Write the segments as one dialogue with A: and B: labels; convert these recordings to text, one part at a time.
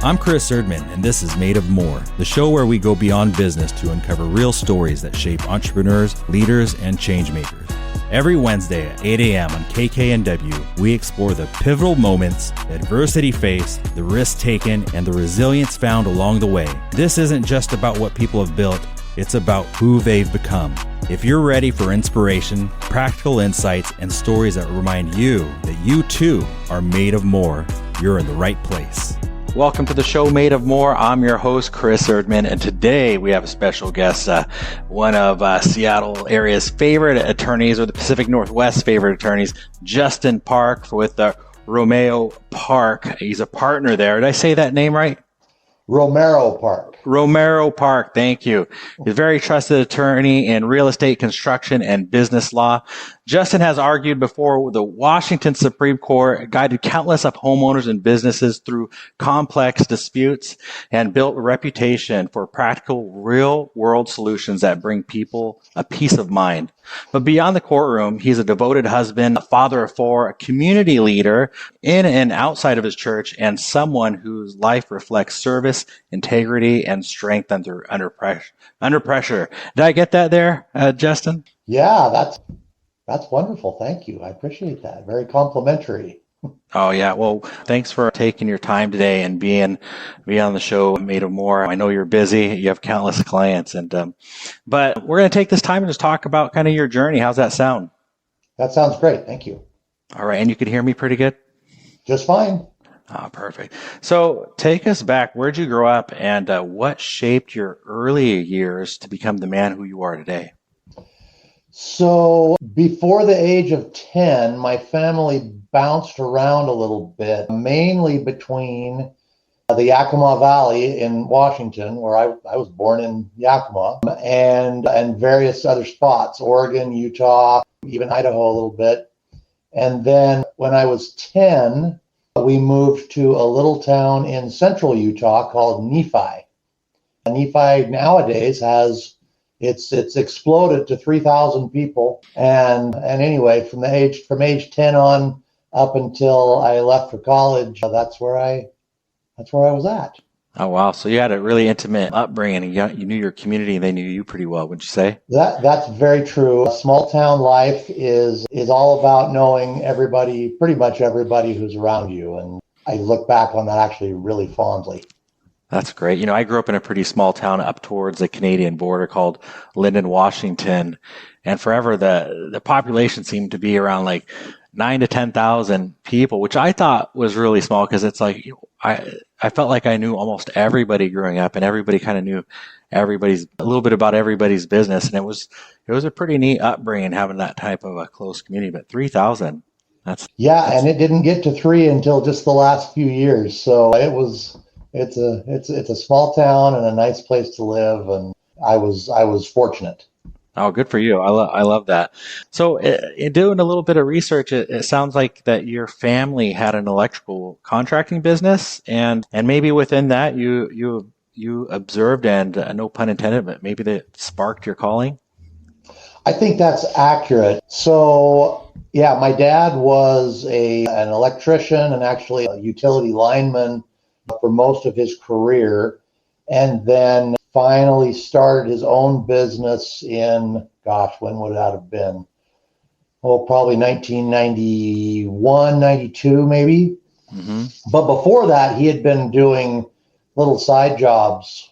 A: I'm Chris Erdmann, and this is Made of More, the show where we go beyond business to uncover real stories that shape entrepreneurs, leaders, and change makers. Every Wednesday at 8 a.m. on KKNW, we explore the pivotal moments, the adversity faced, the risks taken, and the resilience found along the way. This isn't just about what people have built, it's about who they've become. If you're ready for inspiration, practical insights, and stories that remind you that you too are made of more, you're in the right place. Welcome to the show Made of More. I'm your host, Chris Erdmann, and today we have a special guest, one of Seattle area's favorite attorneys, or the Pacific Northwest favorite attorneys, Justin Park with Romeo Park. He's a partner there. Did I say that name right?
B: Romero Park, thank you. He's a very trusted attorney in real estate, construction, and business law. Justin has argued before the Washington Supreme Court, guided countless of homeowners and businesses through complex disputes, and built a reputation for practical, real-world solutions that bring people a peace of mind. But beyond the courtroom, he's a devoted husband, a father of four, a community leader in and outside of his church, and someone whose life reflects service, integrity, and strength under pressure. Did I get that there, Justin?
C: Yeah, that's wonderful. Thank you. I appreciate that. Very complimentary.
B: Oh, yeah. Well, thanks for taking your time today and being on the show Made of More. I know you're busy. You have countless clients, but we're going to take this time and just talk about kind of your journey. How's that sound?
C: That sounds great. Thank you.
B: All right. And you can hear me pretty good?
C: Just fine.
B: Oh, perfect. So take us back. Where'd you grow up, and what shaped your early years to become the man who you are today?
C: So before the age of 10, my family bounced around a little bit, mainly between the Yakima Valley in Washington, where I was born in Yakima, and various other spots, Oregon, Utah, even Idaho a little bit. And then when I was 10, we moved to a little town in central Utah called Nephi. Nephi nowadays has it's exploded to 3,000 people. And anyway, from age 10 on up until I left for college, that's where I was at.
B: Oh, wow. So you had a really intimate upbringing, and you knew your community and they knew you pretty well, would you say?
C: That's very true. Small town life is all about knowing everybody, pretty much everybody who's around you. And I look back on that actually really fondly.
B: That's great. I grew up in a pretty small town up towards the Canadian border called Lyndon, Washington. And forever the population seemed to be around like 9 to 10,000 people, which I thought was really small because it's like I felt like I knew almost everybody growing up, and everybody kind of knew a little bit about everybody's business. And it was a pretty neat upbringing having that type of a close community. But 3,000, that's
C: and it didn't get to 3 until just the last few years. So it's a small town and a nice place to live, and I was fortunate.
B: Oh, good for you. I love that. So in doing a little bit of research, it sounds like that your family had an electrical contracting business, and maybe within that you observed, and no pun intended, but maybe that sparked your calling.
C: I think that's accurate. So yeah, my dad was an electrician and actually a utility lineman for most of his career, and then finally started his own business in, when would that have been? Oh, probably 1991, 92 maybe. Mm-hmm. But before that, he had been doing little side jobs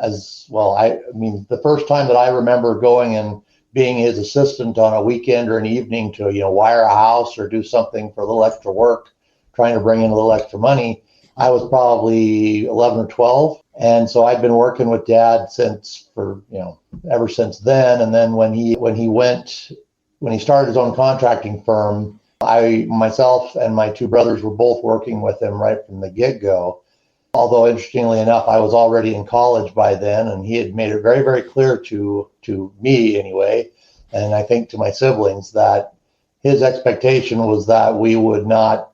C: as well. I mean, the first time that I remember going and being his assistant on a weekend or an evening to, wire a house or do something for a little extra work, trying to bring in a little extra money, I was probably 11 or 12. And so I'd been working with Dad ever since then. And then when he started his own contracting firm, myself and my two brothers were both working with him right from the get-go. Although interestingly enough, I was already in college by then, and he had made it very, very clear to me anyway, and I think to my siblings, that his expectation was that we would not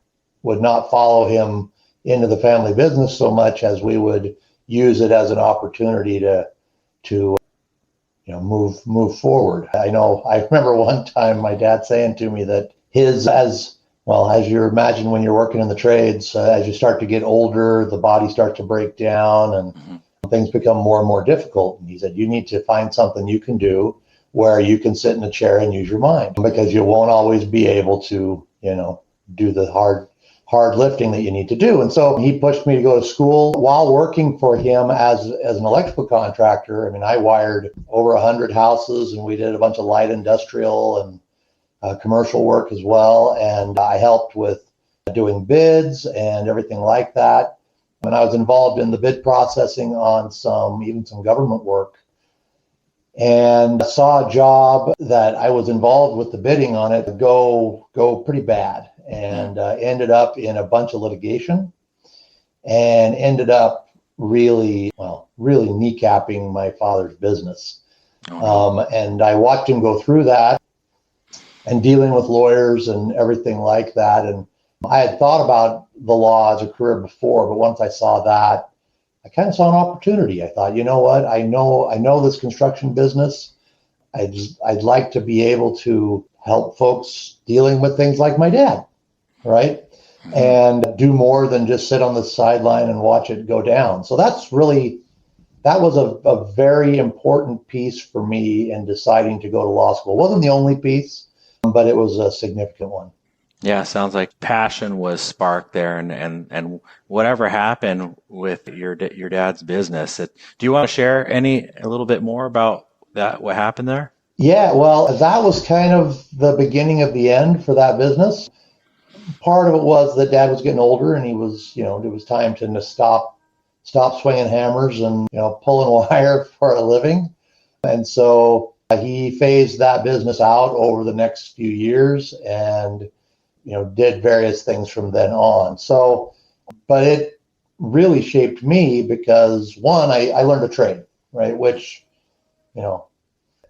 C: follow him into the family business so much as we would use it as an opportunity to move forward. I remember one time my dad saying to me that well, as you imagine when you're working in the trades, as you start to get older, the body starts to break down and things become more and more difficult. And he said, you need to find something you can do where you can sit in a chair and use your mind, because you won't always be able to, do the hard lifting that you need to do. And so he pushed me to go to school while working for him as an electrical contractor. I mean, I wired over 100 houses, and we did a bunch of light industrial and commercial work as well. And I helped with doing bids and everything like that. And I was involved in the bid processing on even some government work, and saw a job that I was involved with the bidding on it go pretty bad, and ended up in a bunch of litigation, and ended up really kneecapping my father's business. And I watched him go through that and dealing with lawyers and everything like that. And I had thought about the law as a career before, but once I saw that, I kind of saw an opportunity. I thought, you know what? I know this construction business. I'd like to be able to help folks dealing with things like my dad, right? And do more than just sit on the sideline and watch it go down. So that was a very important piece for me in deciding to go to law school. It wasn't the only piece, but it was a significant one.
B: Yeah, sounds like passion was sparked there, and whatever happened with your dad's business. Do you want to share a little bit more about that? What happened there?
C: Yeah, well, that was kind of the beginning of the end for that business. Part of it was that Dad was getting older, and he was, it was time to stop swinging hammers and pulling wire for a living, and so he phased that business out over the next few years, and did various things from then on. So, but it really shaped me because one, I learned a trade, right? Which,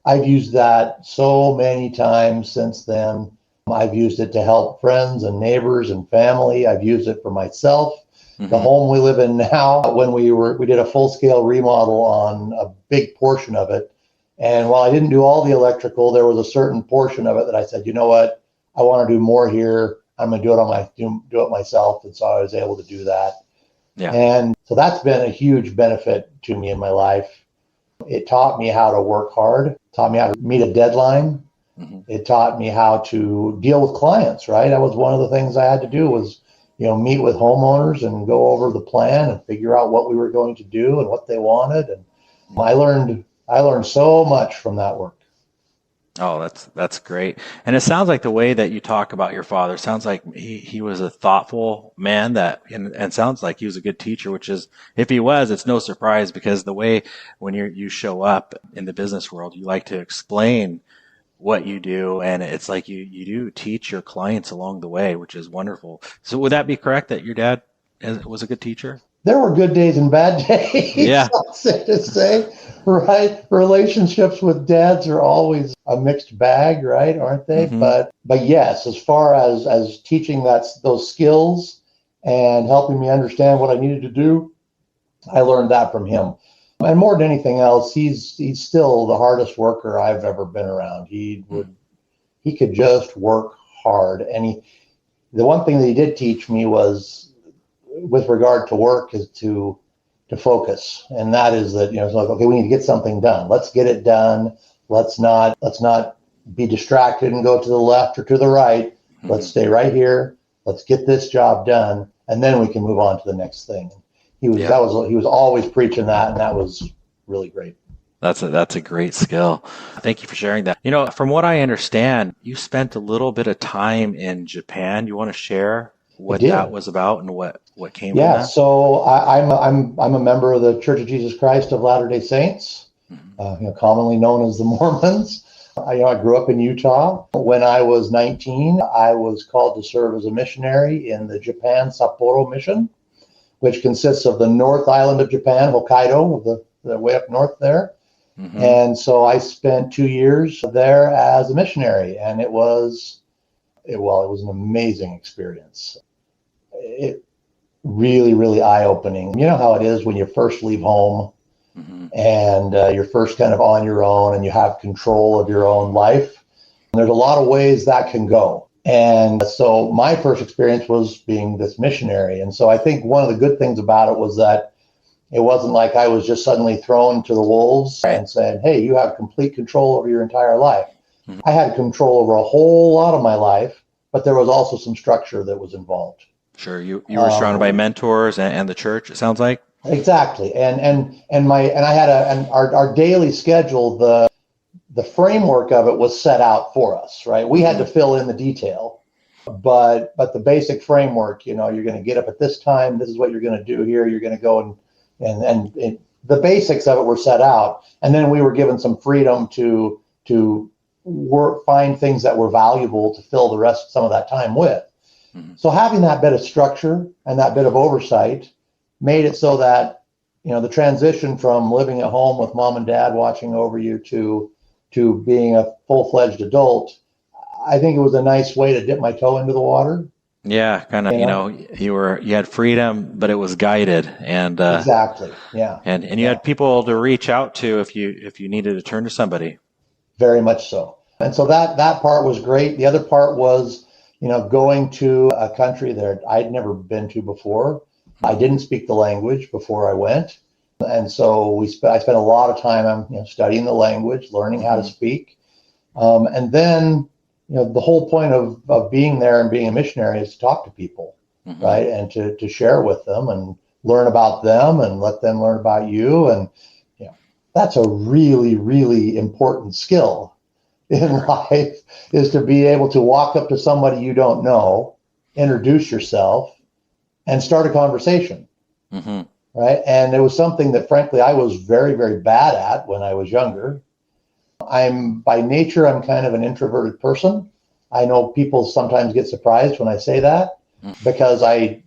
C: I've used that so many times since then. I've used it to help friends and neighbors and family. I've used it for myself. The home we live in now, when we did a full-scale remodel on a big portion of it. And while I didn't do all the electrical, there was a certain portion of it that I said, you know what? I want to do more here. I'm going to do it myself. And so I was able to do that.
B: Yeah.
C: And so that's been a huge benefit to me in my life. It taught me how to work hard, taught me how to meet a deadline. It taught me how to deal with clients, right? That was one of the things I had to do was, meet with homeowners and go over the plan and figure out what we were going to do and what they wanted. And I learned so much from that work.
B: Oh, that's great. And it sounds like the way that you talk about your father sounds like he was a thoughtful man and sounds like he was a good teacher, which is, if he was, it's no surprise, because the way when you show up in the business world, you like to explain what you do, and it's like you do teach your clients along the way, which is wonderful. So would that be correct that your dad was a good teacher?
C: There were good days and bad days.
B: Yeah.
C: I'll say to say, right? Relationships with dads are always a mixed bag, right? Aren't they? But yes, as far as teaching those skills and helping me understand what I needed to do, I learned that from him. And more than anything else, he's still the hardest worker I've ever been around. He could just work hard. And the one thing that he did teach me was, with regard to work, is to focus. And that is that, it's like, okay, we need to get something done. Let's get it done. Let's not be distracted and go to the left or to the right. Let's stay right here. Let's get this job done. And then we can move on to the next thing. He was always preaching that, and that was really great.
B: That's a great skill. Thank you for sharing that. From what I understand, you spent a little bit of time in Japan. You want to share what that was about and what came from that? Yeah,
C: so I'm a member of the Church of Jesus Christ of Latter-day Saints, commonly known as the Mormons. I grew up in Utah. When I was 19, I was called to serve as a missionary in the Japan Sapporo mission, which consists of the North Island of Japan, Hokkaido, the way up north there. And so I spent 2 years there as a missionary, and it was an amazing experience. It really, really eye-opening. You know how it is when you first leave home and you're first kind of on your own and you have control of your own life. There's a lot of ways that can go. And so my first experience was being this missionary. And so I think one of the good things about it was that it wasn't like I was just suddenly thrown to the wolves and said, hey, you have complete control over your entire life. Mm-hmm. I had control over a whole lot of my life, but there was also some structure that was involved.
B: Sure. You were surrounded by mentors and the church, it sounds like.
C: Exactly. And I had our daily schedule, the framework of it was set out for us, right? We had to fill in the detail, but the basic framework, you're going to get up at this time. This is what you're going to do here. You're going to go and the basics of it were set out. And then we were given some freedom to find things that were valuable to fill the rest, some of that time with. Mm-hmm. So having that bit of structure and that bit of oversight made it so that, the transition from living at home with mom and dad watching over you to being a full-fledged adult, I think it was a nice way to dip my toe into the water.
B: Yeah, kind of, you had freedom, but it was guided, and
C: exactly. Yeah.
B: And you had people to reach out to if you needed to turn to somebody.
C: Very much so. And so that part was great. The other part was, going to a country that I'd never been to before. I didn't speak the language before I went. And so I spent a lot of time studying the language, learning how to speak. And then, the whole point of being there and being a missionary is to talk to people, mm-hmm. right? And to share with them and learn about them and let them learn about you. And, that's a really, really important skill in life, is to be able to walk up to somebody you don't know, introduce yourself, and start a conversation. Mm-hmm. Right. And it was something that, frankly, I was very, very bad at when I was younger. By nature, I'm kind of an introverted person. I know people sometimes get surprised when I say that, because I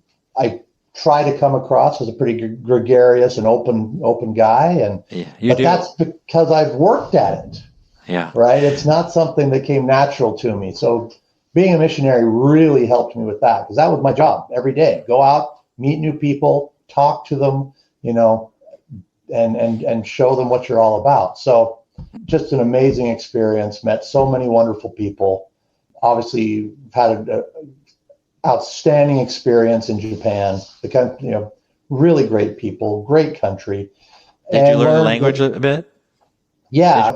C: try to come across as a pretty gregarious and open guy. That's because I've worked at it.
B: Yeah.
C: Right. It's not something that came natural to me. So being a missionary really helped me with that, because that was my job every day. Go out, meet new people, talk to them, and show them what you're all about. So just an amazing experience, met so many wonderful people. Obviously had an outstanding experience in Japan. The country, really great people, great country.
B: Did you learn the language a bit?
C: Yeah.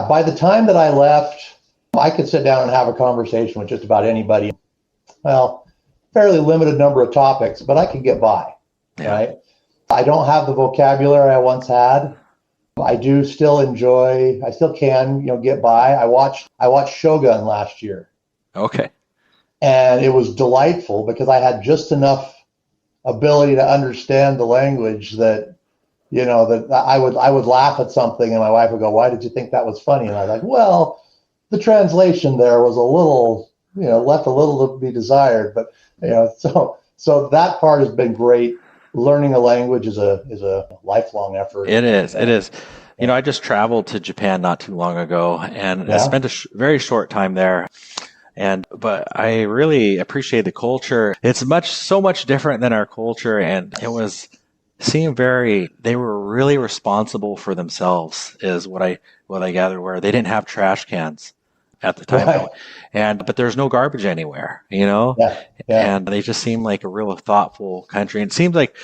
C: By the time that I left, I could sit down and have a conversation with just about anybody. Well, fairly limited number of topics, but I could get by. Yeah. Right. I don't have the vocabulary I once had. I do still I still can, get by. I watched Shogun last year.
B: Okay.
C: And it was delightful because I had just enough ability to understand the language that, that I would laugh at something and my wife would go, "Why did you think that was funny?" And I was like, well, the translation there was a little, left a little to be desired. But, so that part has been great. Learning a language is a lifelong effort.
B: It is. I just traveled to Japan not too long ago, and I spent a very short time there. But I really appreciate the culture. It's so much different than our culture, and they were really responsible for themselves, is what I gathered, where they didn't have trash cans at the time. Right. But there's no garbage anywhere, and they just seem like a real thoughtful country. And it seems like,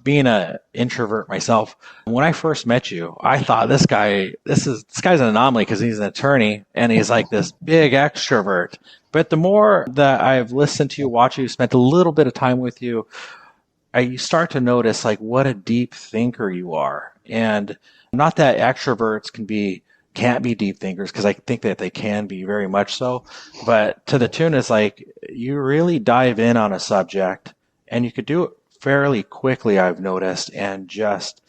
B: being an introvert myself, when I first met you, I thought this guy's an anomaly because he's an attorney and he's like this big extrovert. But the more that I've listened to you, watched you, spent a little bit of time with you, you start to notice like what a deep thinker you are. And not that extroverts can't be deep thinkers, because I think that they can be very much so. But to the tune is like, you really dive in on a subject and you could do it fairly quickly, I've noticed, and just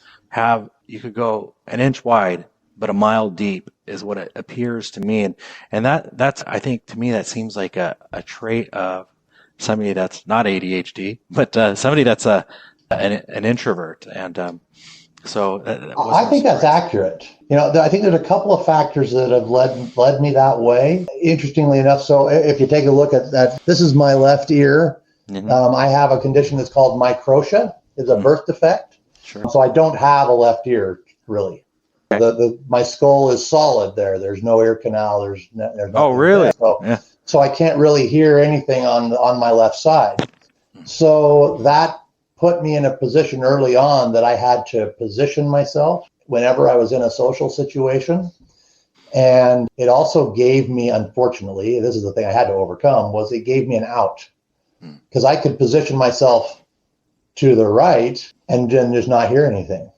B: you could go an inch wide, but a mile deep is what it appears to me. And that's, I think to me, that seems like a trait of somebody that's not ADHD, but somebody that's an introvert. And so
C: I think that's accurate. I think there's a couple of factors that have led me that way. Interestingly enough, so if you take a look at that, this is my left ear. Mm-hmm. I have a condition that's called microtia. It's a birth defect. Sure. So I don't have a left ear, really. Okay. My skull is solid there. There's no ear canal. There's no.
B: Oh, really?
C: So, So I can't really hear anything on my left side. So that put me in a position early on that I had to position myself whenever I was in a social situation. And it also gave me, unfortunately, this is the thing I had to overcome, was it gave me an out. Because I could position myself to the right and then just not hear anything.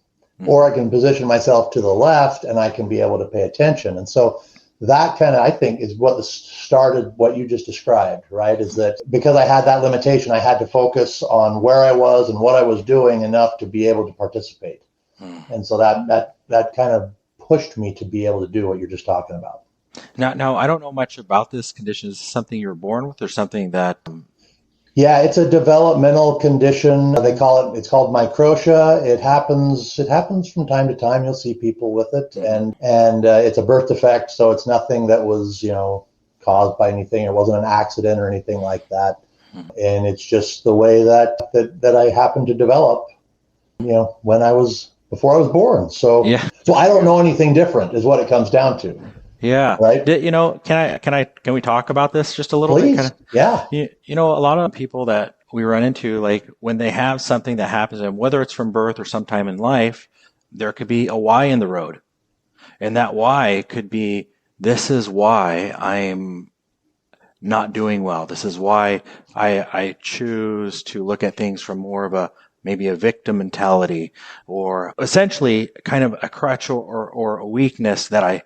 C: Or I can position myself to the left and I can be able to pay attention. And so that kind of, I think, is what started what you just described, right? Is that because I had that limitation, I had to focus on where I was and what I was doing enough to be able to participate. And so that kind of pushed me to be able to do what you're just talking about.
B: Now, I don't know much about this condition. Is this something you were born with or something that...
C: Yeah, it's a developmental condition. It's called microtia. It happens from time to time. You'll see people with it, and it's a birth defect, so it's nothing that was, caused by anything. It wasn't an accident or anything like that. And it's just the way that I happened to develop, before I was born. So I don't know anything different is what it comes down to.
B: Yeah.
C: Right.
B: Can we talk about this just a little
C: Please.
B: bit? Yeah. A lot of people that we run into, like when they have something that happens to them, whether it's from birth or sometime in life, there could be a why in the road. And that why could be, this is why I'm not doing well. This is why I choose to look at things from more of maybe a victim mentality, or essentially kind of a crutch or a weakness that I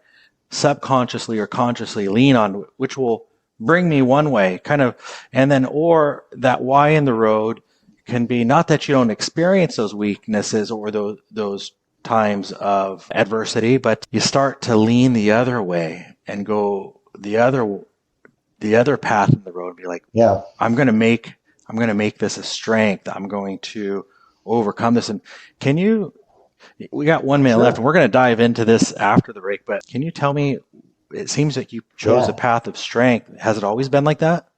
B: subconsciously or consciously lean on, which will bring me one way, or that why in the road can be not that you don't experience those weaknesses or those times of adversity, but you start to lean the other way and go the other path in the road and be like, I'm going to make this a strength. I'm going to overcome this. And we got 1 minute left, and we're going to dive into this after the break, but can you tell me, it seems like you chose a path of strength. Has it always been like that?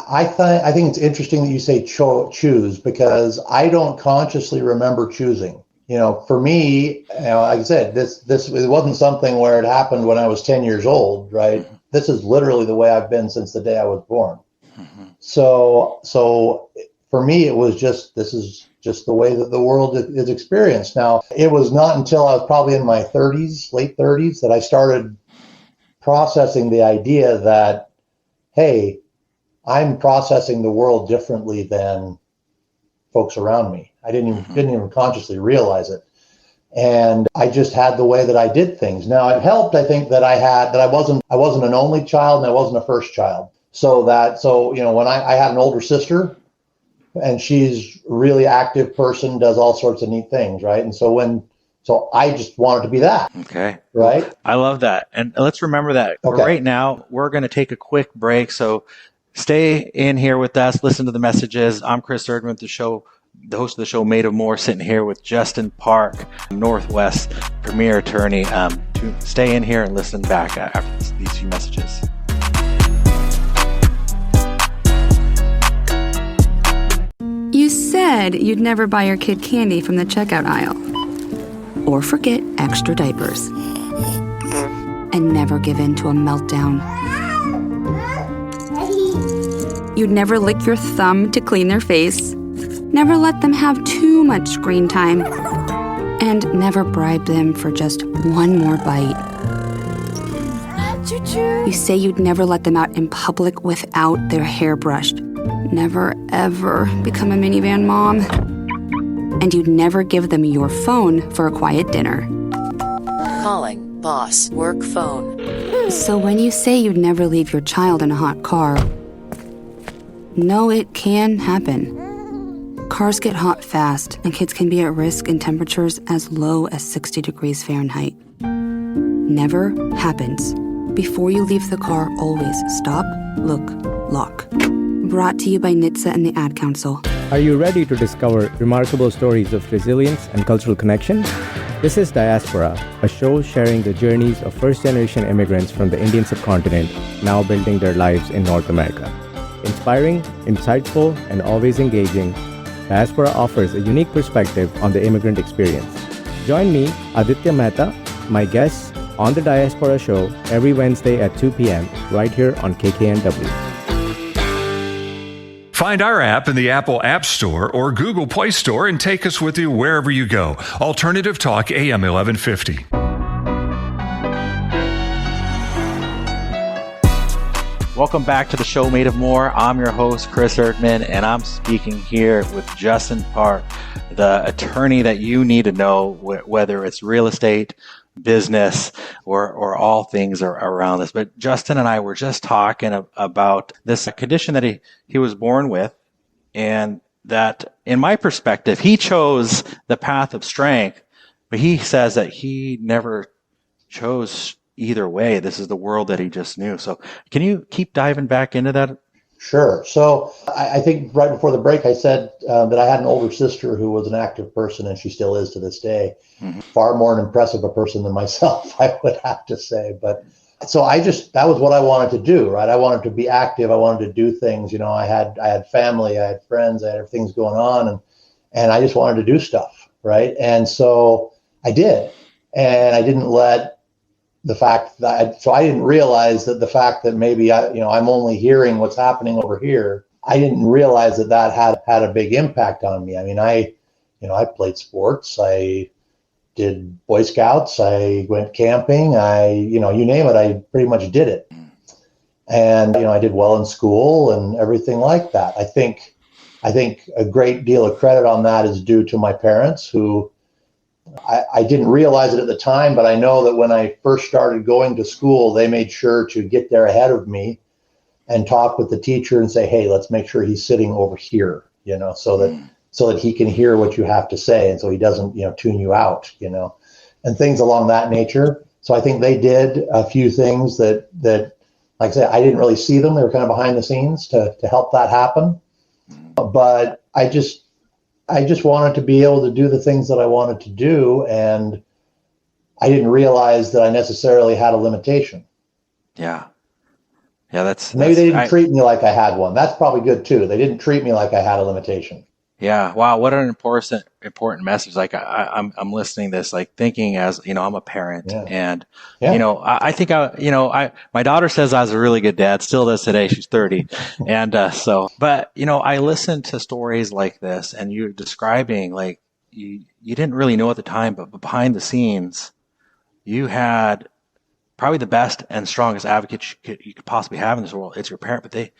C: I think it's interesting that you say choose, because I don't consciously remember choosing. For me, like I said, this it wasn't something where it happened when I was 10 years old, right? Mm-hmm. This is literally the way I've been since the day I was born. Mm-hmm. So for me, it was this is just the way that the world is experienced. Now, it was not until I was probably in my 30s, late 30s, that I started processing the idea that, hey, I'm processing the world differently than folks around me. I didn't even consciously realize it. And I just had the way that I did things. Now, it helped, I think, that I wasn't an only child and I wasn't a first child. So when I had an older sister, and she's a really active person, does all sorts of neat things, right? And so I just wanted to be that. Okay. Right?
B: I love that. And let's remember that. Okay. Right now, we're going to take a quick break. So stay in here with us. Listen to the messages. I'm Chris Erdmann, the host of the show Made of More, sitting here with Justin Park, Northwest Premier Attorney. To stay in here and listen back after these few messages.
D: You said you'd never buy your kid candy from the checkout aisle, or forget extra diapers, and never give in to a meltdown. You'd never lick your thumb to clean their face, never let them have too much screen time, and never bribe them for just one more bite. You say you'd never let them out in public without their hair brushed, never ever become a minivan mom, and you'd never give them your phone for a quiet dinner.
E: Calling boss work phone.
D: So when you say you'd never leave your child in a hot car, no, it can happen. Cars get hot fast, and kids can be at risk in temperatures as low as 60 degrees Fahrenheit. Never happens. Before you leave the car, always stop, look, lock. Brought to you by NHTSA and the Ad Council.
F: Are you ready to discover remarkable stories of resilience and cultural connection? This is Diaspora, a show sharing the journeys of first-generation immigrants from the Indian subcontinent now building their lives in North America. Inspiring, insightful, and always engaging, Diaspora offers a unique perspective on the immigrant experience. Join me, Aditya Mehta, my guests, on the Diaspora Show every Wednesday at 2 p.m. right here on KKNW.
G: Find our app in the Apple App Store or Google Play Store and take us with you wherever you go. Alternative Talk AM 1150.
B: Welcome back to the show Made of More. I'm your host, Chris Erdmann, and I'm speaking here with Justin Park, the attorney that you need to know, whether it's real estate, business, or all things around this. But Justin and I were just talking about this condition that he was born with, and that, in my perspective, he chose the path of strength, but he says that he never chose either way. This is the world that he just knew. So can you keep diving back into that?
C: Sure. So I think right before the break, I said that I had an older sister who was an active person, and she still is to this day. Mm-hmm. Far more impressive a person than myself, I would have to say. But so that was what I wanted to do, right? I wanted to be active. I wanted to do things. You know, I had family, I had friends, I had things going on, and I just wanted to do stuff, right? And so I did, and I didn't let the fact that I didn't realize that the fact that maybe I'm only hearing what's happening over here. I didn't realize that had a big impact on me. I mean, I played sports. I did Boy Scouts. I went camping. You name it. I pretty much did it. And, I did well in school and everything like that. I think a great deal of credit on that is due to my parents, who I didn't realize it at the time, but I know that when I first started going to school, they made sure to get there ahead of me and talk with the teacher and say, hey, let's make sure he's sitting over here, so that he can hear what you have to say. And so he doesn't, tune you out, and things along that nature. So I think they did a few things that, like I said, I didn't really see them. They were kind of behind the scenes to help that happen. But I just wanted to be able to do the things that I wanted to do, and I didn't realize that I necessarily had a limitation.
B: Yeah,
C: maybe they didn't treat me like I had one. That's probably good too. They didn't treat me like I had a limitation.
B: Yeah. Wow. What an important message. Like I'm listening to this, like thinking as, I'm a parent, and, I think my daughter says I was a really good dad, still does today. She's 30. And, but I listened to stories like this, and you're describing, like, you didn't really know at the time, but behind the scenes, you had probably the best and strongest advocate you could possibly have in this world. It's your parent, but they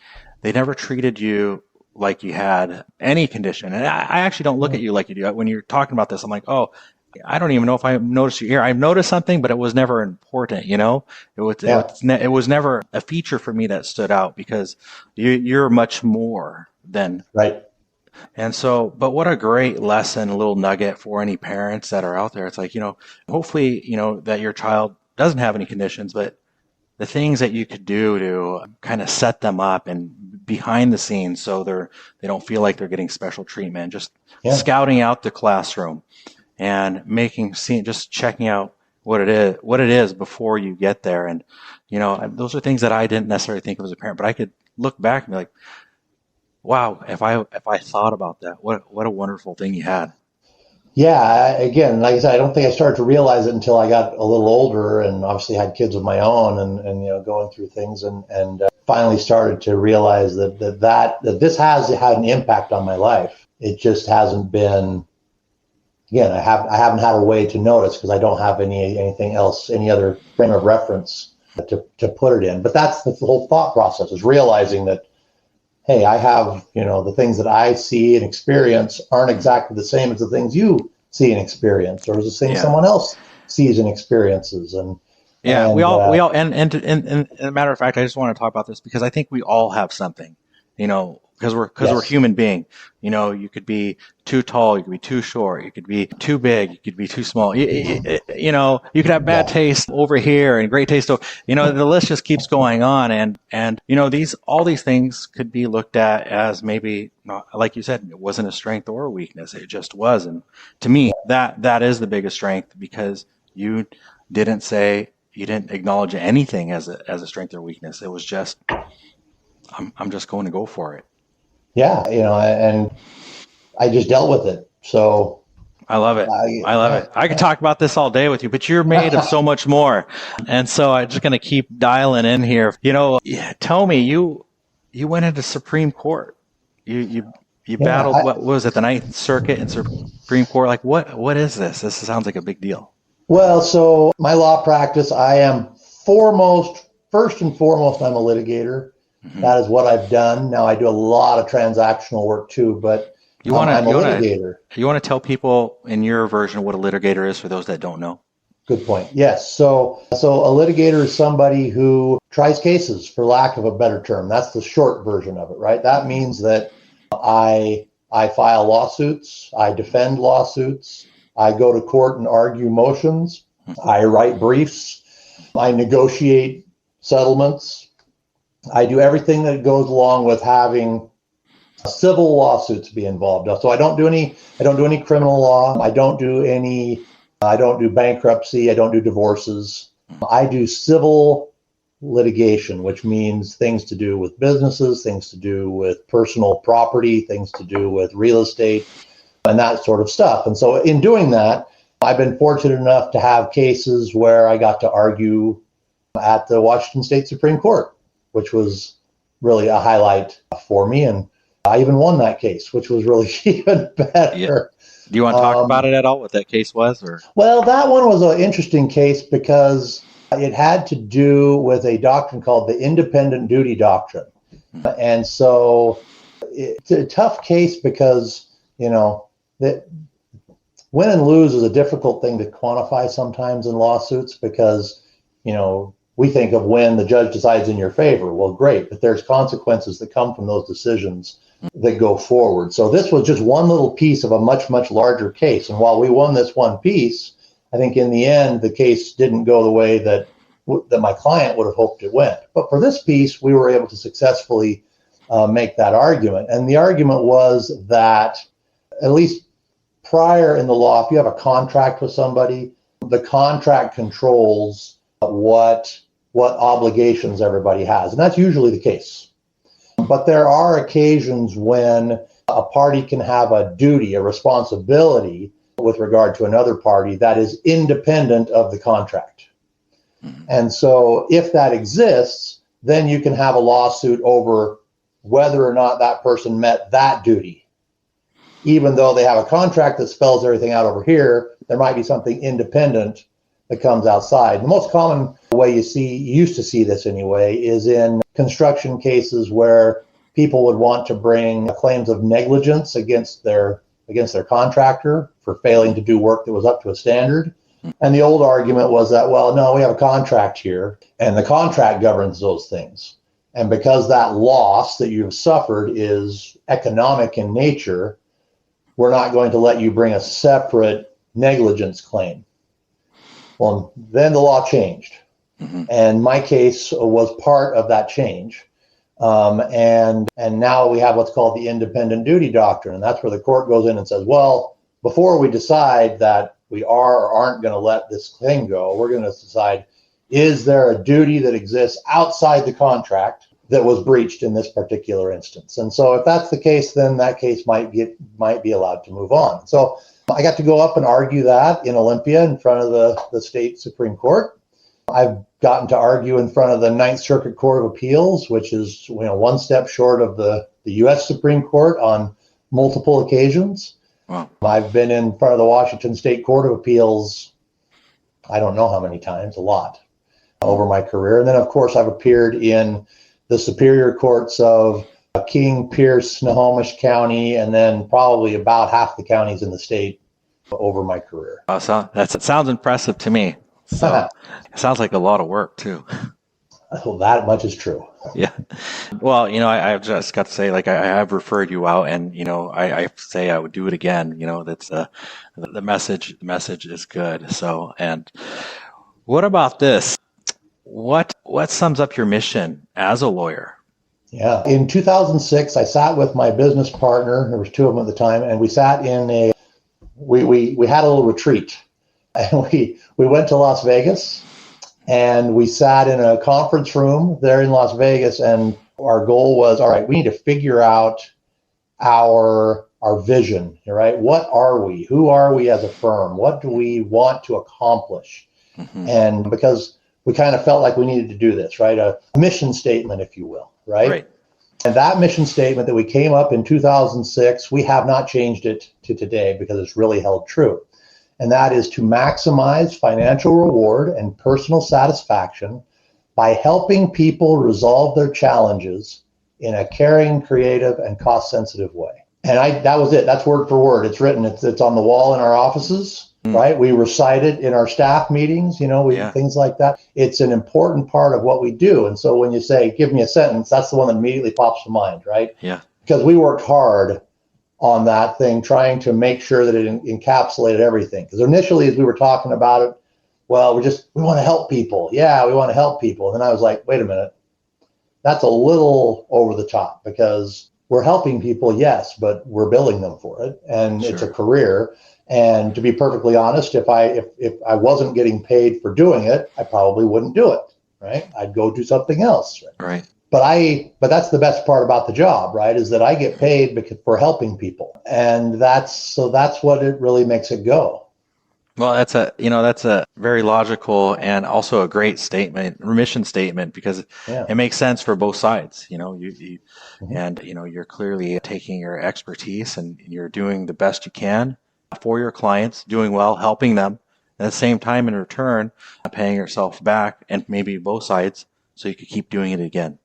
B: never treated you like you had any condition. And I actually don't look at you like you do. When you're talking about this, I'm like, oh, I don't even know if I noticed your ear. I've noticed something, but it was never important, It was never a feature for me that stood out, because you're much more than.
C: Right.
B: And so, but what a great lesson, a little nugget for any parents that are out there. It's like, hopefully, that your child doesn't have any conditions, but the things that you could do to kind of set them up and behind the scenes, so they don't feel like they're getting special treatment, just scouting out the classroom and just checking out what it is before you get there. And, those are things that I didn't necessarily think of as a parent, but I could look back and be like, wow, if I thought about that, what a wonderful thing you had.
C: Yeah, again, like I said, I don't think I started to realize it until I got a little older, and obviously had kids of my own, and going through things, and finally started to realize that this has had an impact on my life. It just hasn't been. Again, I haven't had a way to notice, because I don't have anything else, any other frame of reference to put it in. But that's the whole thought process, is realizing that, hey, I have, the things that I see and experience aren't exactly the same as the things you see and experience, or is the thing someone else sees and experiences. And
B: we all, and a matter of fact, I just want to talk about this because I think we all have something, because we're human being. You could be too tall, you could be too short, you could be too big, you could be too small. You could have bad taste over here and great taste over. The list just keeps going on, and all these things could be looked at as maybe not, like you said, it wasn't a strength or a weakness. It just was. And to me, that is the biggest strength, because you didn't acknowledge anything as a strength or weakness. It was just, I'm just going to go for it.
C: Yeah, and I just dealt with it. So
B: I love it. I love it. I could talk about this all day with you, but you're made of so much more. And so I'm just going to keep dialing in here. Tell me, you went into Supreme Court. You battled, what was it, the Ninth Circuit and Supreme Court? Like, what is this? This sounds like a big deal.
C: Well, so my law practice, I am first and foremost, I'm a litigator. Mm-hmm. That is what I've done. Now I do a lot of transactional work too, but I'm a litigator.
B: You want to tell people in your version what a litigator is for those that don't know?
C: Good point. Yes. So a litigator is somebody who tries cases, for lack of a better term. That's the short version of it, right? That means that I file lawsuits, I defend lawsuits, I go to court and argue motions, I write briefs, I negotiate settlements, I do everything that goes along with having civil lawsuits be involved. So I don't do any criminal law, I don't do bankruptcy, I don't do divorces. I do civil litigation, which means things to do with businesses, things to do with personal property, things to do with real estate, and that sort of stuff. And so in doing that, I've been fortunate enough to have cases where I got to argue at the Washington State Supreme Court, which was really a highlight for me. And I even won that case, which was really even better.
B: Yeah. Do you want to talk about it at all, what that case was? Or?
C: Well, that one was an interesting case because it had to do with a doctrine called the independent duty doctrine. And so it's a tough case because, that win and lose is a difficult thing to quantify sometimes in lawsuits because, we think of when the judge decides in your favor. Well, great, but there's consequences that come from those decisions that go forward. So this was just one little piece of a much, much larger case. And while we won this one piece, I think in the end, the case didn't go the way that my client would have hoped it went. But for this piece, we were able to successfully make that argument. And the argument was that, at least prior in the law, if you have a contract with somebody, the contract controls what obligations everybody has. And that's usually the case. But there are occasions when a party can have a duty, a responsibility with regard to another party that is independent of the contract. And so if that exists, then you can have a lawsuit over whether or not that person met that duty. Even though they have a contract that spells everything out over here, there might be something independent that comes outside. The most common way you used to see this anyway, is in construction cases where people would want to bring claims of negligence against their contractor for failing to do work that was up to a standard. And the old argument was that, well, no, we have a contract here, and the contract governs those things. And because that loss that you've suffered is economic in nature, we're not going to let you bring a separate negligence claim. Well, then the law changed. Mm-hmm. And my case was part of that change. And now we have what's called the independent duty doctrine. And that's where the court goes in and says, well, before we decide that we are or aren't going to let this thing go, we're going to decide, is there a duty that exists outside the contract that was breached in this particular instance? And so if that's the case, then that case might be allowed to move on. So I got to go up and argue that in Olympia in front of the state Supreme Court. I've gotten to argue in front of the Ninth Circuit Court of Appeals, which is one step short of the U.S. Supreme Court on multiple occasions. Wow. I've been in front of the Washington State Court of Appeals, I don't know how many times, a lot over my career. And then, of course, I've appeared in the superior courts of King, Pierce, Snohomish County, and then probably about half the counties in the state over my career.
B: So that sounds impressive to me. So it sounds like a lot of work too.
C: Well, that much is true.
B: Yeah. Well, I've just got to say, like, I have referred you out, and, I say I would do it again. That's the message is good. So, and what about this? What sums up your mission as a lawyer?
C: Yeah. In 2006, I sat with my business partner. There was two of them at the time, and we sat in we had a little retreat, and we went to Las Vegas, and we sat in a conference room there in Las Vegas, and our goal was, all right, we need to figure out our our vision, right? What are we? Who are we as a firm? What do we want to accomplish? And because we kind of felt like we needed to do this, right? A mission statement, if you will, right? And that mission statement that we came up in 2006, we have not changed it to today because it's really held true. And that is to maximize financial reward and personal satisfaction by helping people resolve their challenges in a caring, creative, and cost-sensitive way. And that was it. That's word for word. It's written. It's on the wall in our offices, right? We recite it in our staff meetings, things like that. It's an important part of what we do. And so when you say, give me a sentence, that's the one that immediately pops to mind, right?
B: Yeah.
C: Because we worked hard on that thing, trying to make sure that it encapsulated everything. Because initially, as we were talking about it, well, we want to help people. Yeah, we want to help people. And then I was like, wait a minute. That's a little over the top, because we're helping people, yes, but we're billing them for it. And It's a career. And to be perfectly honest, if I wasn't getting paid for doing it, I probably wouldn't do it, right? I'd go do something else.
B: Right.
C: But that's the best part about the job, right? Is that I get paid for helping people. And that's what it really makes it go.
B: Well, that's a very logical and also a great mission statement, because it makes sense for both sides. And you're clearly taking your expertise and you're doing the best you can for your clients, doing well, helping them, at the same time in return, paying yourself back, and maybe both sides, so you could keep doing it again.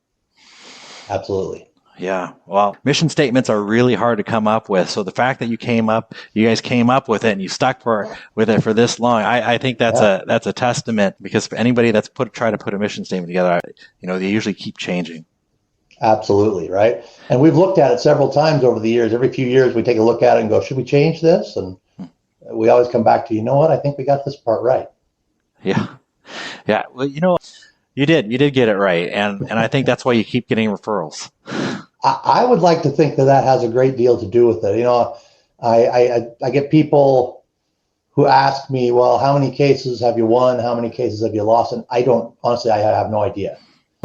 C: Absolutely.
B: Yeah. Well, mission statements are really hard to come up with. So the fact that you guys came up with it and you stuck with it for this long, I think that's a testament, because for anybody that's tried to put a mission statement together, they usually keep changing.
C: Absolutely. Right. And we've looked at it several times over the years. Every few years we take a look at it and go, should we change this? And we always come back to, I think we got this part right.
B: Yeah. Yeah. Well, you did get it right. And I think that's why you keep getting referrals.
C: I would like to think that has a great deal to do with it. I get people who ask me, well, how many cases have you won? How many cases have you lost? And I have no idea.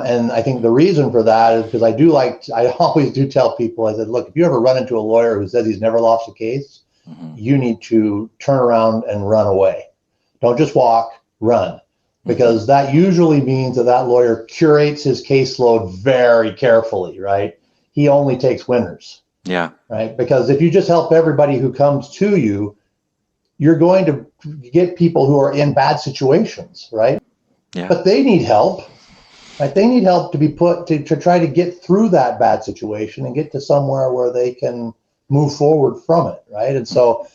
C: And I think the reason for that is because I always do tell people, I said, look, if you ever run into a lawyer who says he's never lost a case, you need to turn around and run away. Don't just walk, run. Because that usually means that lawyer curates his caseload very carefully, right? He only takes winners.
B: Yeah.
C: Right? Because if you just help everybody who comes to you, you're going to get people who are in bad situations, right?
B: Yeah.
C: But they need help. Right? They need help to be put to try to get through that bad situation and get to somewhere where they can move forward from it, right? And so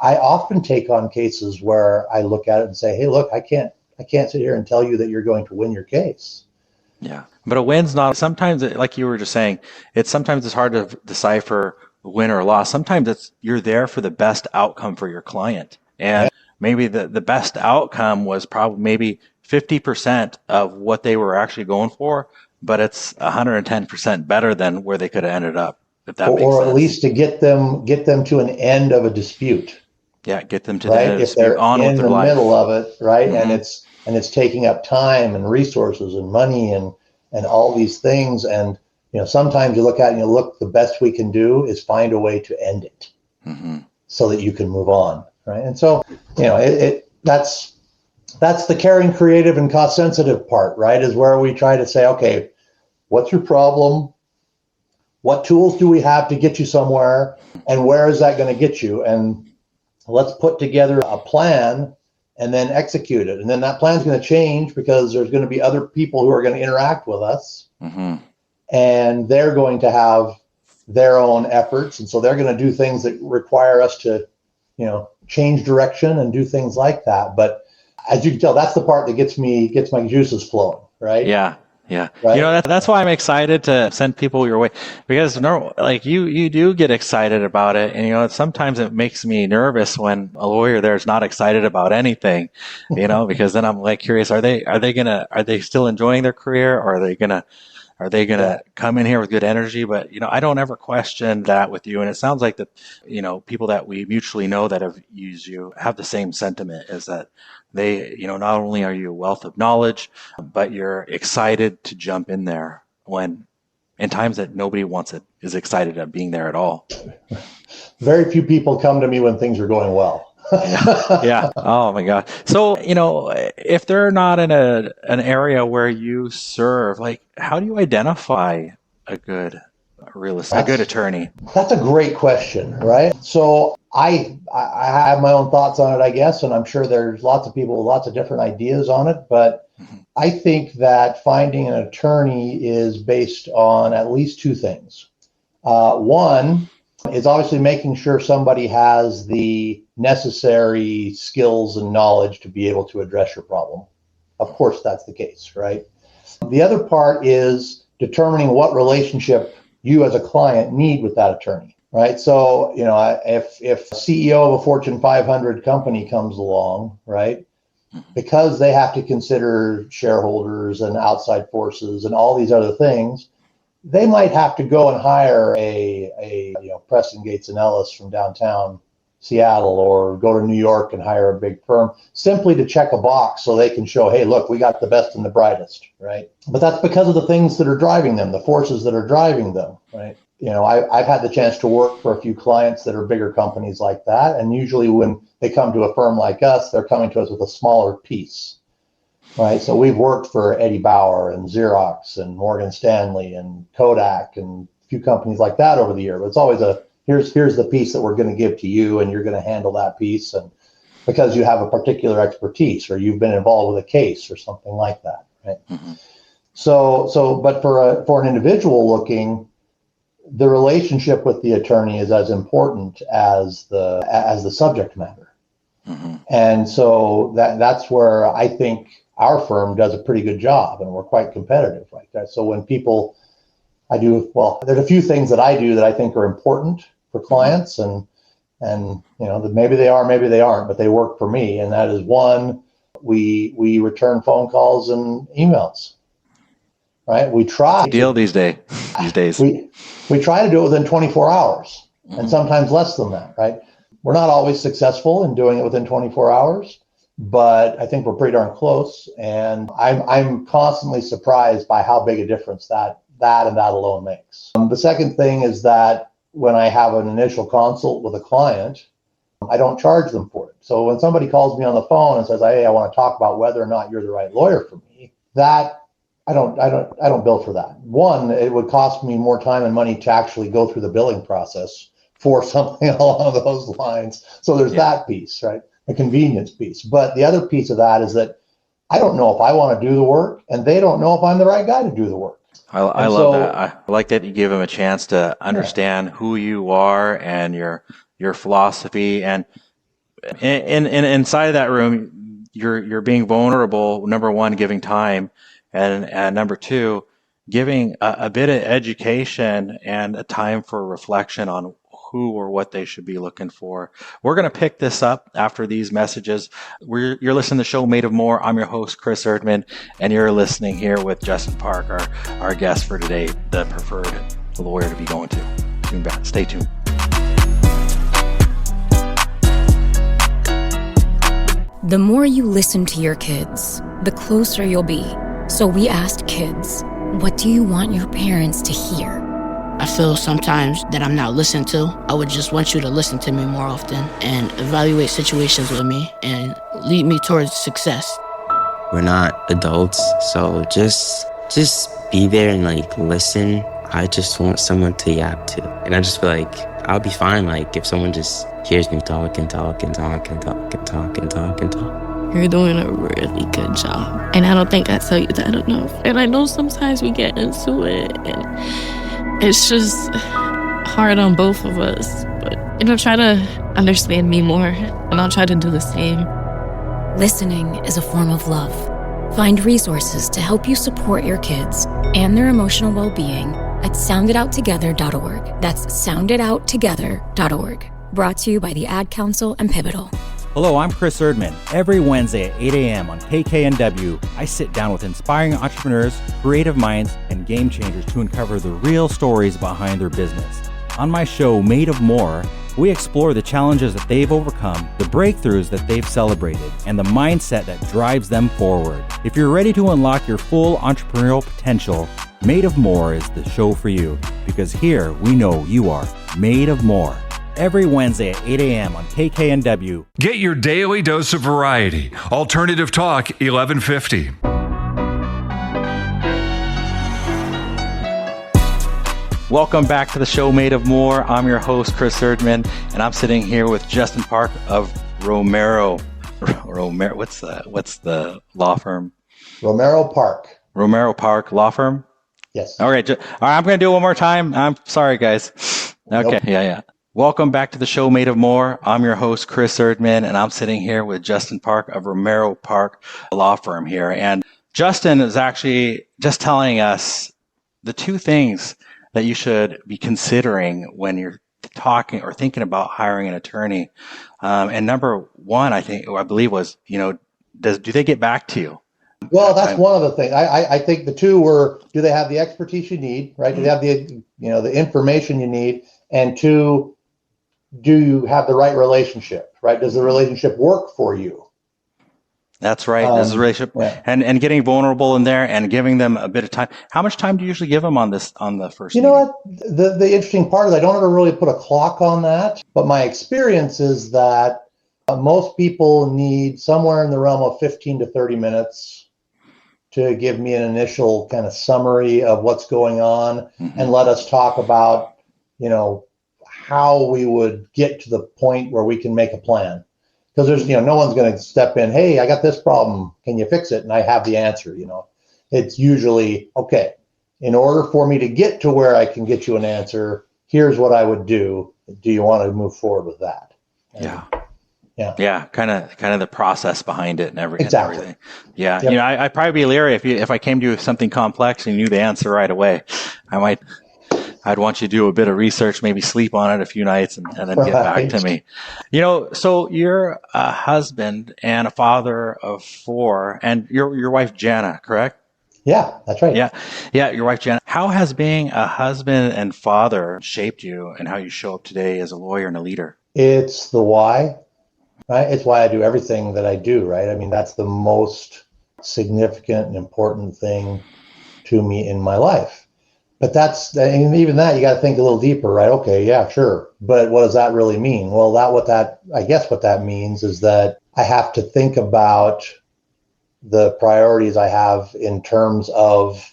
C: I often take on cases where I look at it and say, hey, look, I can't sit here and tell you that you're going to win your case.
B: Yeah. But a win's not, sometimes, like you were just saying, sometimes it's hard to decipher win or loss. Sometimes you're there for the best outcome for your client. And maybe the best outcome was probably maybe 50% of what they were actually going for, but it's 110% better than where they could have ended up, if that makes sense.
C: Or at least to get them to an end of a dispute.
B: Yeah, get them to the end of a dispute,
C: if they're
B: on with their life.
C: in the middle of it, right? And it's taking up time and resources and money and all these things. And sometimes you look at it and the best we can do is find a way to end it so that you can move on, right? And so that's the caring, creative, and cost sensitive part, right? Is where we try to say, okay, what's your problem? What tools do we have to get you somewhere? And where is that going to get you? And let's put together a plan and then execute it. And then that plan is going to change because there's going to be other people who are going to interact with us. And they're going to have their own efforts. And so they're going to do things that require us to, change direction and do things like that. But as you can tell, that's the part that gets my juices flowing, right?
B: Yeah. Yeah.
C: Right?
B: That's why I'm excited to send people your way, because you do get excited about it. And, sometimes it makes me nervous when a lawyer there is not excited about anything, because then I'm like curious, are they still enjoying their career, or are they going to come in here with good energy? But, I don't ever question that with you. And it sounds like that, people that we mutually know that have used you have the same sentiment, is that they, not only are you a wealth of knowledge, but you're excited to jump in there when in times that nobody is excited at being there at all.
C: Very few people come to me when things are going well.
B: Yeah. Oh my God. So, if they're not in an area where you serve, like, how do you identify a good attorney?
C: That's a great question, right? So I have my own thoughts on it, I guess, and I'm sure there's lots of people with lots of different ideas on it, but I think that finding an attorney is based on at least two things. One is obviously making sure somebody has the necessary skills and knowledge to be able to address your problem. Of course, that's the case, right? The other part is determining what relationship you as a client need with that attorney, right? So, if a CEO of a Fortune 500 company comes along, right, because they have to consider shareholders and outside forces and all these other things, they might have to go and hire a Preston Gates and Ellis from downtown Seattle, or go to New York and hire a big firm simply to check a box so they can show, hey, look, we got the best and the brightest, right? But that's because of the things that are driving them, the forces that are driving them, right? I've had the chance to work for a few clients that are bigger companies like that. And usually when they come to a firm like us, they're coming to us with a smaller piece, right? So we've worked for Eddie Bauer and Xerox and Morgan Stanley and Kodak and a few companies like that over the year. But it's always here's the piece that we're going to give to you, and you're going to handle that piece, and because you have a particular expertise or you've been involved with a case or something like that, right? Mm-hmm. But for an individual looking, the relationship with the attorney is as important as the subject matter. Mm-hmm. And so that's where I think our firm does a pretty good job, and we're quite competitive like that. So when there's a few things that I do that I think are important for clients, and maybe they are, maybe they aren't, but they work for me. And that is, one, we return phone calls and emails, right? We try
B: deal these days.
C: We try to do it within 24 hours, and sometimes less than that, right? We're not always successful in doing it within 24 hours, but I think we're pretty darn close. And I'm constantly surprised by how big a difference that alone makes. The second thing is that when I have an initial consult with a client, I don't charge them for it. So when somebody calls me on the phone and says, hey, I want to talk about whether or not you're the right lawyer for me, that I don't bill for that. One, it would cost me more time and money to actually go through the billing process for something along those lines. So there's that piece, right? A convenience piece. But the other piece of that is that I don't know if I want to do the work, and they don't know if I'm the right guy to do the work.
B: I love that. I like that you give them a chance to understand who you are and your philosophy. And inside of that room, you're being vulnerable. Number one, giving time, and number two, giving a bit of education and a time for reflection on who or what they should be looking for. We're going to pick this up after these messages. You're listening to the show Made of More. I'm your host, Chris Erdmann, and you're listening here with Justin Park, our guest for today, the preferred lawyer to be going to. Stay tuned.
H: The more you listen to your kids, the closer you'll be. So we asked kids, what do you want your parents to hear?
I: I feel sometimes that I'm not listened to. I would just want you to listen to me more often and evaluate situations with me and lead me towards success.
J: We're not adults, so just be there and listen. I just want someone to yap to. And I just feel like I'll be fine if someone just hears me talk and talk and talk and talk and talk and talk and talk.
K: You're doing a really good job. And I don't think I tell you that enough. And I know sometimes we get into it and it's just hard on both of us, but try to understand me more, and I'll try to do the same.
H: Listening is a form of love. Find resources to help you support your kids and their emotional well-being at sounditouttogether.org. That's sounditouttogether.org. Brought to you by the Ad Council and Pivotal.
A: Hello, I'm Chris Erdmann. Every Wednesday at 8 a.m. on KKNW, I sit down with inspiring entrepreneurs, creative minds, and game changers to uncover the real stories behind their business. On my show, Made of More, we explore the challenges that they've overcome, the breakthroughs that they've celebrated, and the mindset that drives them forward. If you're ready to unlock your full entrepreneurial potential, Made of More is the show for you because here we know you are made of more. Every Wednesday at 8 a.m. on KKNW.
G: Get your daily dose of variety. Alternative Talk 1150.
B: Welcome back to the show Made of More. I'm your host, Chris Erdmann, and I'm sitting here with Justin Park of Romero. What's the law firm?
C: Romero Park.
B: Romero Park Law Firm?
C: Yes.
B: All right. I'm going to do it one more time. I'm sorry, guys. Okay. Nope. Yeah. Welcome back to the show Made of More. I'm your host, Chris Erdmann, and I'm sitting here with Justin Park of Romero Park Law Firm here. And Justin is actually just telling us the two things that you should be considering when you're talking or thinking about hiring an attorney. And number one, I believe was, do they get back to you?
C: Well, that's one of the things. I think the two were, do they have the expertise you need, right? Do they have the information you need? And two, do you have the right relationship, right? Does the relationship work for you?
B: That's right. This is a relationship, yeah. and getting vulnerable in there and giving them a bit of time. How much time do you usually give them on the first?
C: You know what? The interesting part is I don't ever really put a clock on that, but my experience is that most people need somewhere in the realm of 15 to 30 minutes to give me an initial kind of summary of what's going on and let us talk about, how we would get to the point where we can make a plan. Because there's, no one's going to step in, hey, I got this problem, can you fix it? And I have the answer, It's usually, okay, in order for me to get to where I can get you an answer, here's what I would do. Do you want to move forward with that?
B: Yeah, kind of the process behind it and everything.
C: Exactly.
B: Yeah, yep. I'd probably be leery if I came to you with something complex and knew the answer right away. I'd want you to do a bit of research, maybe sleep on it a few nights, and then get back to me. So you're a husband and a father of 4, and your wife Jana, correct?
C: Yeah, that's right.
B: Yeah, your wife Jana. How has being a husband and father shaped you and how you show up today as a lawyer and a leader?
C: It's the why, right? It's why I do everything that I do, right? I mean, that's the most significant and important thing to me in my life. But even that, you got to think a little deeper, right? Okay, yeah, sure. But what does that really mean? Well, what that means is that I have to think about the priorities I have in terms of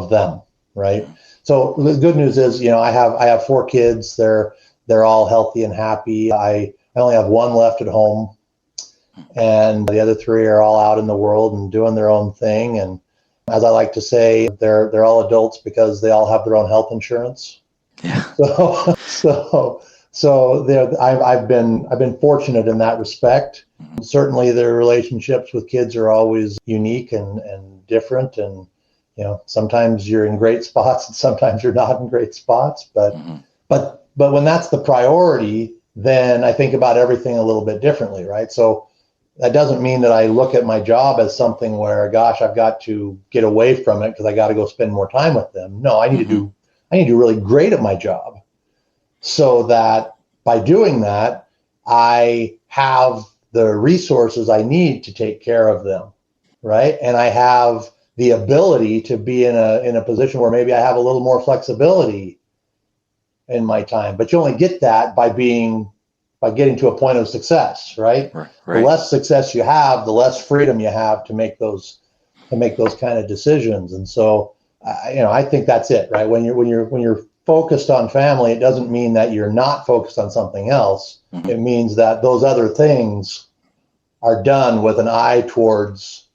C: them, right? So the good news is, I have 4 kids. They're all healthy and happy. I only have 1 left at home, and the other 3 are all out in the world and doing their own thing. And as I like to say, they're all adults because they all have their own health insurance.
B: Yeah.
C: So I've been fortunate in that respect. Certainly, their relationships with kids are always unique and different, and sometimes you're in great spots and sometimes you're not in great spots. But when that's the priority, then I think about everything a little bit differently, right? So that doesn't mean that I look at my job as something where, gosh, I've got to get away from it because I got to go spend more time with them. No, I need to do really great at my job so that by doing that, I have the resources I need to take care of them, right? And I have the ability to be in a position where maybe I have a little more flexibility in my time. But you only get that by getting to a point of success, right? The less success you have, the less freedom you have to make those kind of decisions. And so, I think that's it, right? When you're focused on family, it doesn't mean that you're not focused on something else. It means that those other things are done with an eye towards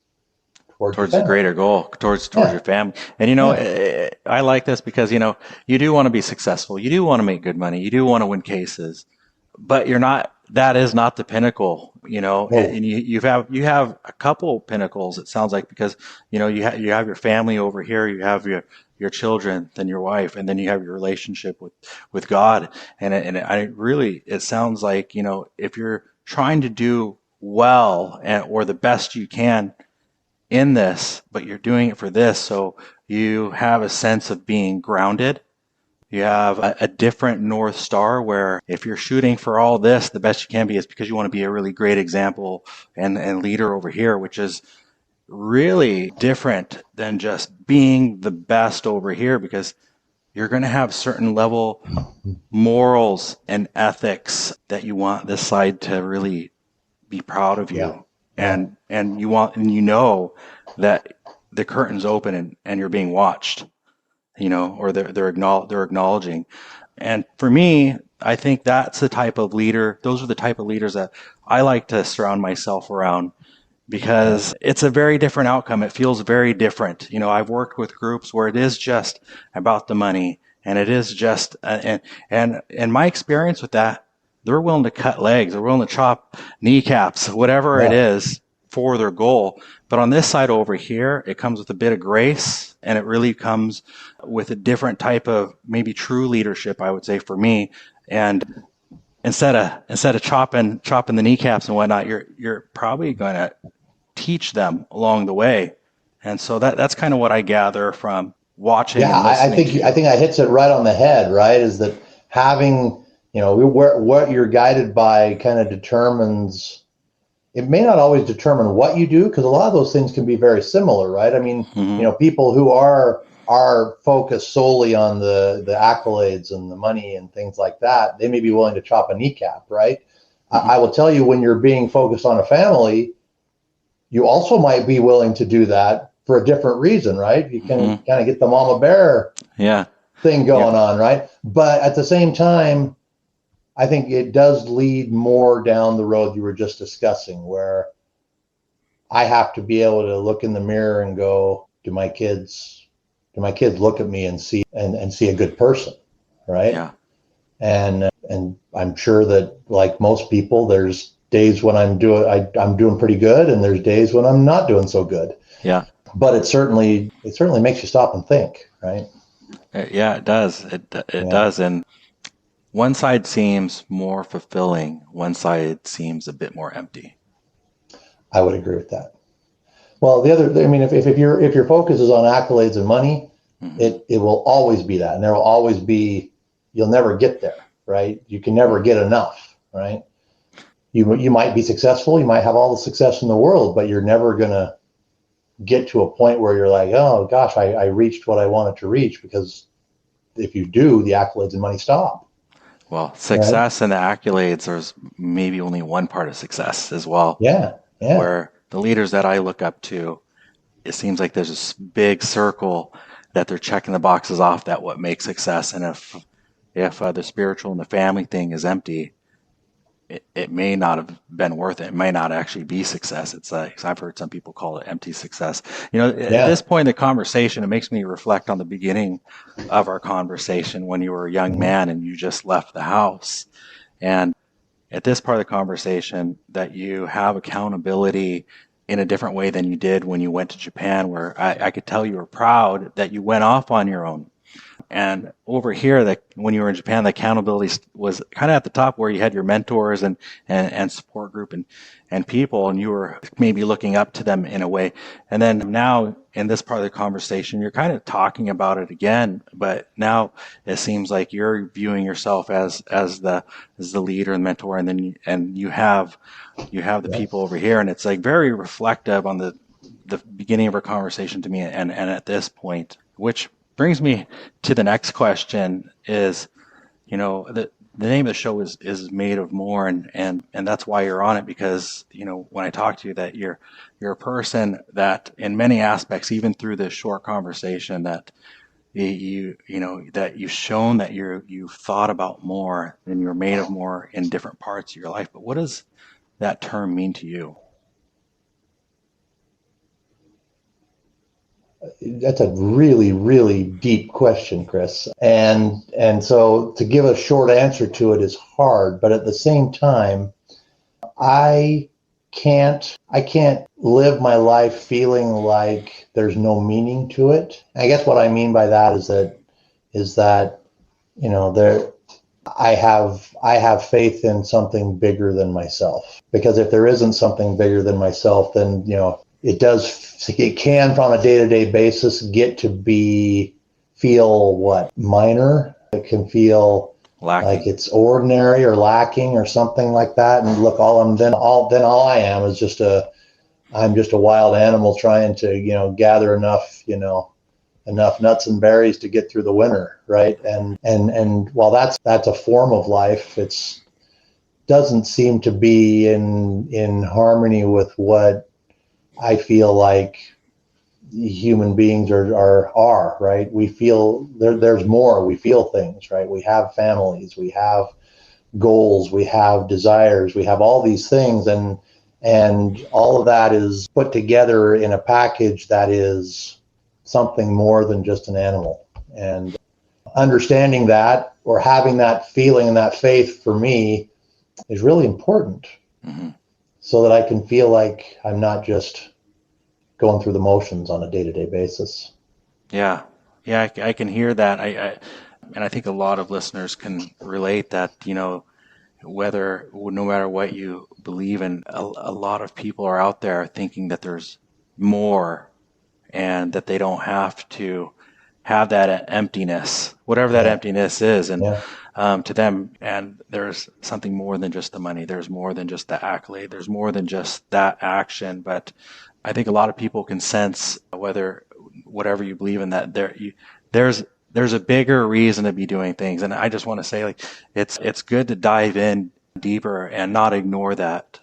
B: a greater goal, towards your family. And I like this because you do want to be successful, you do want to make good money, you do want to win cases. But that is not the pinnacle, and you have a couple pinnacles, it sounds like, because, you have your family over here, you have your children, then your wife, and then you have your relationship with God. And it sounds like, if you're trying to do well or the best you can in this, but you're doing it for this, so you have a sense of being grounded. You have a different North Star where if you're shooting for all this, the best you can be is because you want to be a really great example and leader over here, which is really different than just being the best over here, because you're going to have certain level morals and ethics that you want this side to really be proud of you.
C: Yeah.
B: And you want, and you know that the curtain's open and you're being watched, or they're acknowledging. And for me, I think that's the type of leader, those are the type of leaders that I like to surround myself around, because it's a very different outcome. It feels very different. I've worked with groups where it is just about the money, and it is just, and my experience with that, they're willing to cut legs, they're willing to chop kneecaps, whatever it is for their goal. But on this side over here, it comes with a bit of grace, and it really comes with a different type of maybe true leadership, I would say, for me. And instead of chopping the kneecaps and whatnot, you're probably going to teach them along the way. And so that's kind of what I gather from watching.
C: Yeah, I think that hits it right on the head, right? Is that having, what you're guided by kind of determines, it may not always determine what you do, because a lot of those things can be very similar, right? I mean, people who are focused solely on the accolades and the money and things like that, they may be willing to chop a kneecap, right? I will tell you, when you're being focused on a family, you also might be willing to do that for a different reason, right? You can kind of get the mama bear thing going on, right? But at the same time, I think it does lead more down the road you were just discussing, where I have to be able to look in the mirror and go, do my kids look at me and see a good person, right?
B: Yeah.
C: And I'm sure that, like most people, there's days when I'm doing pretty good, and there's days when I'm not doing so good.
B: Yeah.
C: But it certainly makes you stop and think, right?
B: Yeah, it does. It does. And one side seems more fulfilling. One side seems a bit more empty.
C: I would agree with that. Well, if your focus is on accolades and money, it will always be that, and there will always be, you'll never get there, right? You can never get enough, right? You might be successful, you might have all the success in the world, but you're never gonna get to a point where you're like, oh gosh, I reached what I wanted to reach, because if you do, the accolades and money stop.
B: Well, success and the accolades, there's maybe only one part of success as well.
C: Yeah.
B: Where the leaders that I look up to, it seems like there's this big circle that they're checking the boxes off, that what makes success. And if the spiritual and the family thing is empty, it may not have been worth it. It may not actually be success. It's like, I've heard some people call it empty success. At this point in the conversation, it makes me reflect on the beginning of our conversation, when you were a young man and you just left the house. And at this part of the conversation, that you have accountability in a different way than you did when you went to Japan, where I could tell you were proud that you went off on your own. And over here, that when you were in Japan, the accountability was kind of at the top, where you had your mentors and support group and people, and you were maybe looking up to them in a way. And then now in this part of the conversation, you're kind of talking about it again, but now it seems like you're viewing yourself as the leader and mentor, and then you have the people over here, and it's like very reflective on the beginning of our conversation to me, and at this point, which brings me to the next question is, the name of the show is Made of More, and that's why you're on it, because, when I talk to you, that you're a person that in many aspects, even through this short conversation, that that you've shown that you've thought about more, and you're made of more in different parts of your life. But what does that term mean to you?
C: That's a really, really deep question, Chris. And so to give a short answer to it is hard, but at the same time, I can't live my life feeling like there's no meaning to it. I guess what I mean by that is that I have faith in something bigger than myself, because if there isn't something bigger than myself, then it can on a day-to-day basis get to feel minor. It can feel
B: lacking,
C: like it's ordinary or lacking or something like that. And look, all I am is just a I'm just a wild animal trying to, gather enough nuts and berries to get through the winter, right? And while that's a form of life, it's doesn't seem to be in harmony with what I feel like human beings are, right? We feel there's more. We feel things, right? We have families, we have goals, we have desires, we have all these things, and all of that is put together in a package that is something more than just an animal. And understanding that, or having that feeling and that faith, for me is really important, so that I can feel like I'm not just going through the motions on a day-to-day basis.
B: Yeah, I can hear that. And I think a lot of listeners can relate that, no matter what you believe in, a lot of people are out there thinking that there's more and that they don't have to have that emptiness, whatever that emptiness is. And to them, and there's something more than just the money. There's more than just the accolade. There's more than just that action. But I think a lot of people can sense, whatever you believe in, that there's a bigger reason to be doing things. And I just want to say, like, it's good to dive in deeper and not ignore that,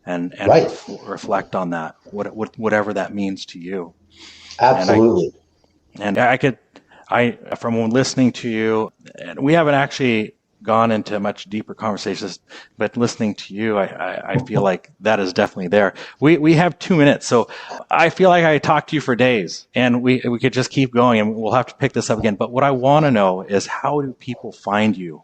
B: and
C: right.
B: reflect on that, whatever that means to you.
C: Absolutely.
B: And I from listening to you, and we haven't actually gone into much deeper conversations, but listening to you, I feel like that is definitely there. We have 2 minutes, so I feel like I talked to you for days, and we could just keep going, and we'll have to pick this up again. But what I want to know is, how do people find you?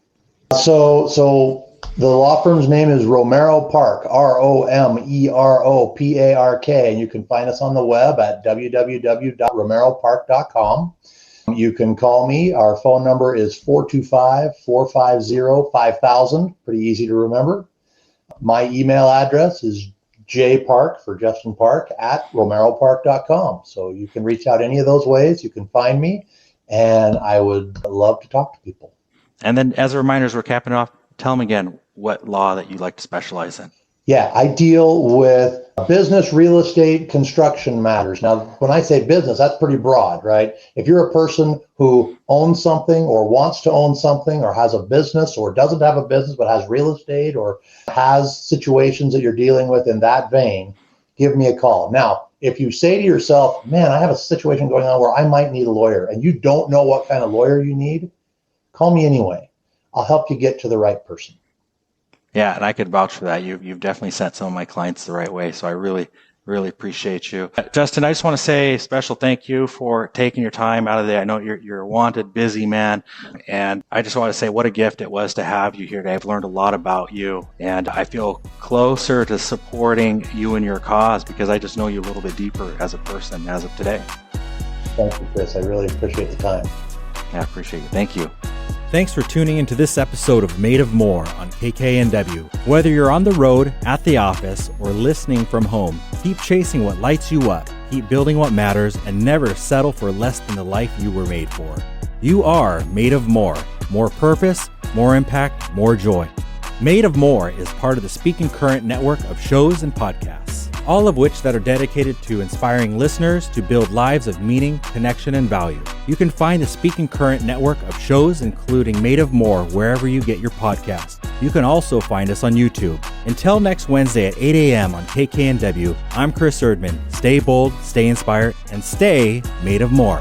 C: So the law firm's name is Romero Park, ROMEROPARK, and you can find us on the web at www.romeropark.com. You can call me. Our phone number is 425-450-5000. Pretty easy to remember. My email address is jpark, for Justin Park, at romeropark.com. So you can reach out any of those ways. You can find me, and I would love to talk to people.
B: And then, as a reminder, as we're capping off, tell them again what law that you like to specialize in.
C: Yeah, I deal with business, real estate, construction matters. Now, when I say business, that's pretty broad, right? If you're a person who owns something or wants to own something or has a business or doesn't have a business but has real estate or has situations that you're dealing with in that vein, give me a call. Now, if you say to yourself, man, I have a situation going on where I might need a lawyer, and you don't know what kind of lawyer you need, call me anyway. I'll help you get to the right person.
B: Yeah, and I could vouch for that. You've definitely sent some of my clients the right way, so I really, really appreciate you. Justin, I just want to say a special thank you for taking your time out of there. I know you're a wanted, busy man, and I just want to say what a gift it was to have you here today. I've learned a lot about you, and I feel closer to supporting you and your cause because I just know you a little bit deeper as a person as of today.
C: Thank you, Chris. I really appreciate the time.
B: Yeah, I appreciate you. Thank you.
A: Thanks for tuning into this episode of Made of More on KKNW. Whether you're on the road, at the office, or listening from home, keep chasing what lights you up, keep building what matters, and never settle for less than the life you were made for. You are made of more. More purpose, more impact, more joy. Made of More is part of the Speaking Current network of shows and podcasts, all of which that are dedicated to inspiring listeners to build lives of meaning, connection, and value. You can find the Speaking Current network of shows, including Made of More, wherever you get your podcast. You can also find us on YouTube. Until next Wednesday at 8 a.m. on KKNW, I'm Chris Erdmann. Stay bold, stay inspired, and stay made of more.